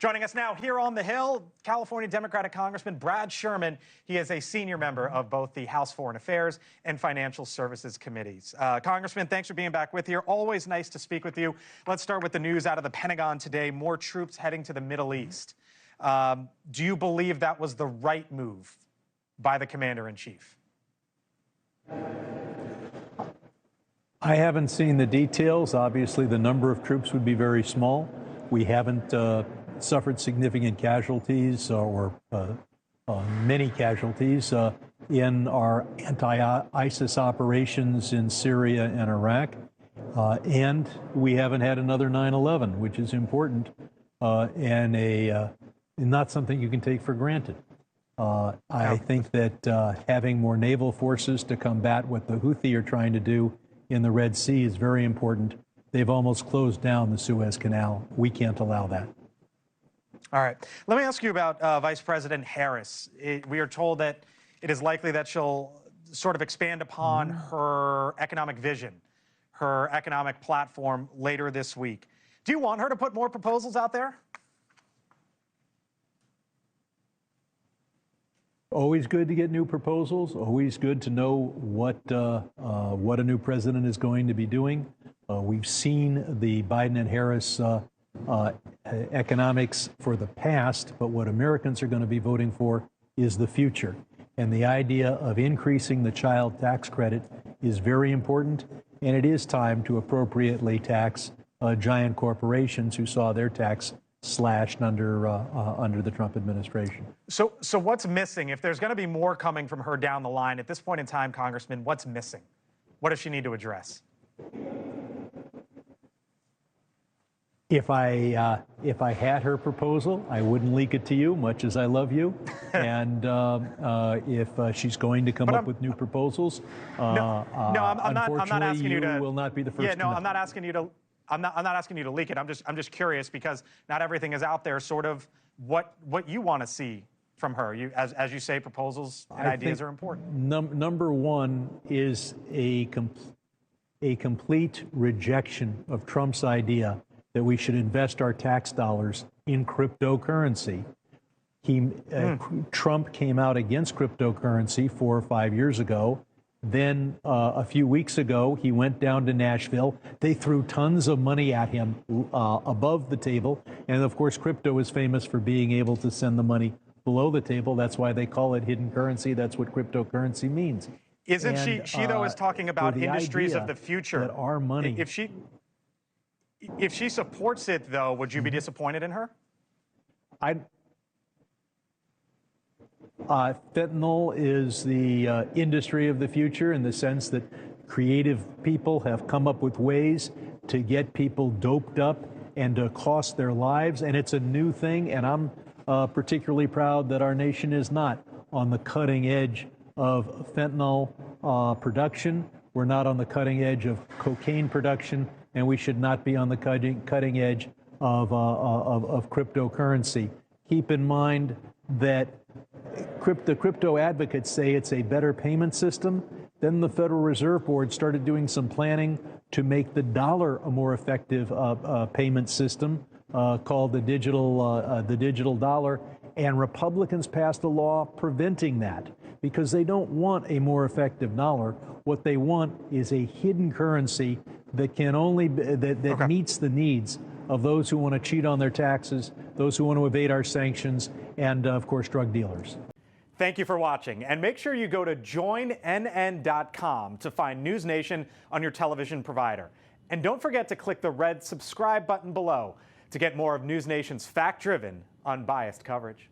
Joining us now here on the Hill, California Democratic Congressman Brad Sherman. He is a senior member of both the House Foreign Affairs and Financial Services Committees. Congressman, thanks for being back with you. Always nice to speak with you. Let's start with the news out of the Pentagon today. More troops heading to the Middle East. Do you believe that was the right move by the Commander-in-Chief? I haven't seen the details. Obviously, the number of troops would be very small. We haven't suffered significant casualties or many casualties in our anti-ISIS operations in Syria and Iraq. And we haven't had another 9/11, which is important and not something you can take for granted. I think that having more naval forces to combat what the Houthi are trying to do in the Red Sea is very important. They've almost closed down the Suez Canal. We can't allow that. All right. Let me ask you about Vice President Harris. We are told that it is likely that she'll sort of expand upon her economic vision, her economic platform later this week. Do you want her to put more proposals out there? Always good to get new proposals. Always good to know what a new president is going to be doing. We've seen the Biden and Harris economics for the past, but what Americans are going to be voting for is the future. And the idea of increasing the child tax credit is very important, and it is time to appropriately tax giant corporations who saw their tax slashed under the Trump administration. So what's missing? If there's going to be more coming from her down the line, at this point in time, Congressman, what's missing? What does she need to address? If I had her proposal, I wouldn't leak it to you, much as I love you. And if she's going to come up with new proposals, I'm not asking you to. Will not be the first. Yeah, no, I'm not asking you to. I'm not asking you to leak it. I'm just curious because not everything is out there. Sort of what you want to see from her. As you say, proposals and ideas are important. Number one is a complete rejection of Trump's idea that we should invest our tax dollars in cryptocurrency. Trump came out against cryptocurrency 4 or 5 years ago. Then a few weeks ago, he went down to Nashville. They threw tons of money at him above the table. And of course, crypto is famous for being able to send the money below the table. That's why they call it hidden currency. That's what cryptocurrency means. Isn't she though is talking about industries of the future. That our money. If she supports it, though, would you be disappointed in her? Fentanyl is the industry of the future in the sense that creative people have come up with ways to get people doped up and to cost their lives. And it's a new thing. And I'm particularly proud that our nation is not on the cutting edge of fentanyl production. We're not on the cutting edge of cocaine production. And we should not be on the cutting edge of cryptocurrency. Keep in mind that the crypto advocates say it's a better payment system. Then the Federal Reserve Board started doing some planning to make the dollar a more effective payment system called the digital dollar. And Republicans passed a law preventing that because they don't want a more effective dollar. What they want is a hidden currency that can only that meets the needs of those who want to cheat on their taxes, those who want to evade our sanctions, and of course, drug dealers. Thank you for watching, and make sure you go to joinnn.com to find NewsNation on your television provider. And don't forget to click the red subscribe button below to get more of NewsNation's fact-driven, unbiased coverage.